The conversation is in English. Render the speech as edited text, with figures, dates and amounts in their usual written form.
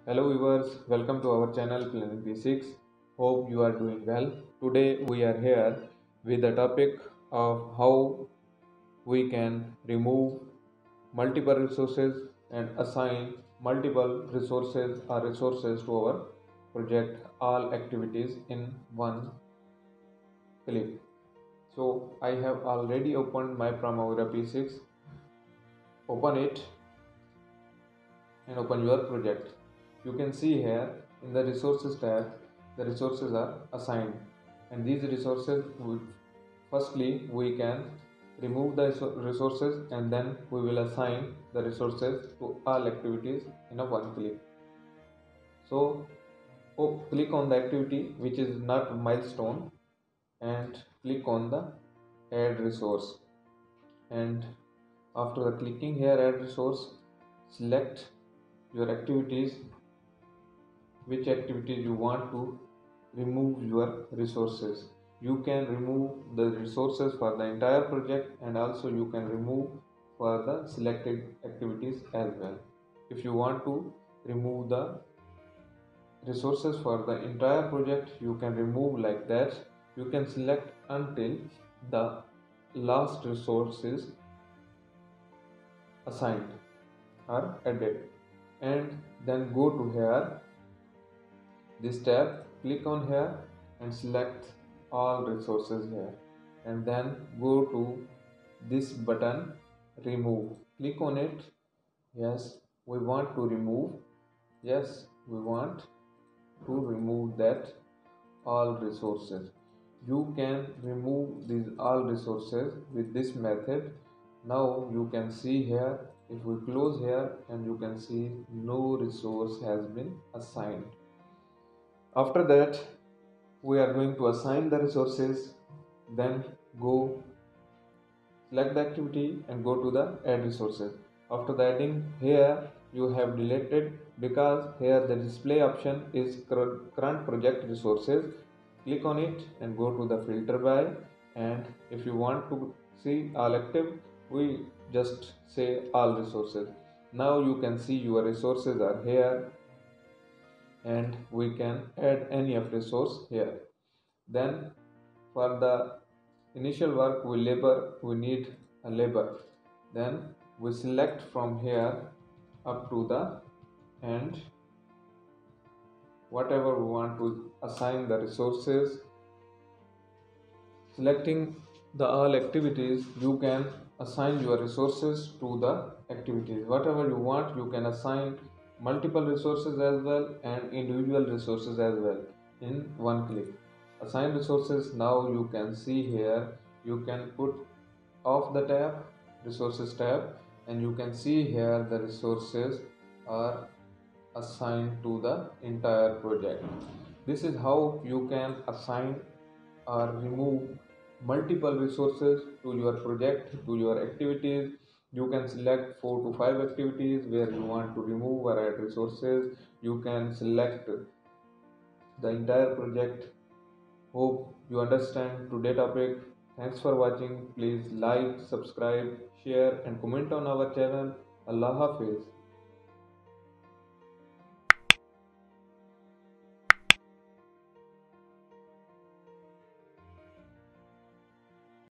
Hello viewers, welcome to our channel Planning P6. Hope you are doing well. Today we are here with the topic of how we can remove multiple resources and assign multiple resources to our project, all activities in one click. So I have already opened my Primavera P6. Open it and open your project. You can see here in the resources tab the resources are assigned, and these resources firstly we can remove the resources and then we will assign the resources to all activities in a one click. So click on the activity which is not milestone and click on the add resource, and after the clicking here add resource, select your activities, which activities you want to remove your resources. You can remove the resources for the entire project, and also you can remove for the selected activities as well. If you want to remove the resources for the entire project, you can remove like that. You can select until the last resource is assigned or added, and then go to here this tab, click on here and select all resources here, and then go to this button remove, click on it. Yes, we want to remove. Yes, we want to remove that all resources. You can remove these all resources with this method. Now you can see here, if we close here, and you can see no resource has been assigned. After that, we are going to assign the resources, then go select the activity and go to the add resources. After the adding here, you have deleted because here the display option is current project resources. Click on it and go to the filter by, and if you want to see all active, we just say all resources. Now you can see your resources are here, and we can add any of resource here. Then for the initial work we need a labor. Then we select from here up to the end whatever we want to assign the resources. Selecting the all activities, you can assign your resources to the activities whatever you want. You can assign multiple resources as well and individual resources as well in one click. Assign resources. Now you can see here, you can put off the tab, resources tab, and you can see here the resources are assigned to the entire project. This is how you can assign or remove multiple resources to your project, to your activities. You can select 4 to 5 activities where you want to remove or add resources. You can select the entire project. Hope you understand today's topic. Thanks for watching. Please like, subscribe, share and comment on our channel. Allah Hafiz.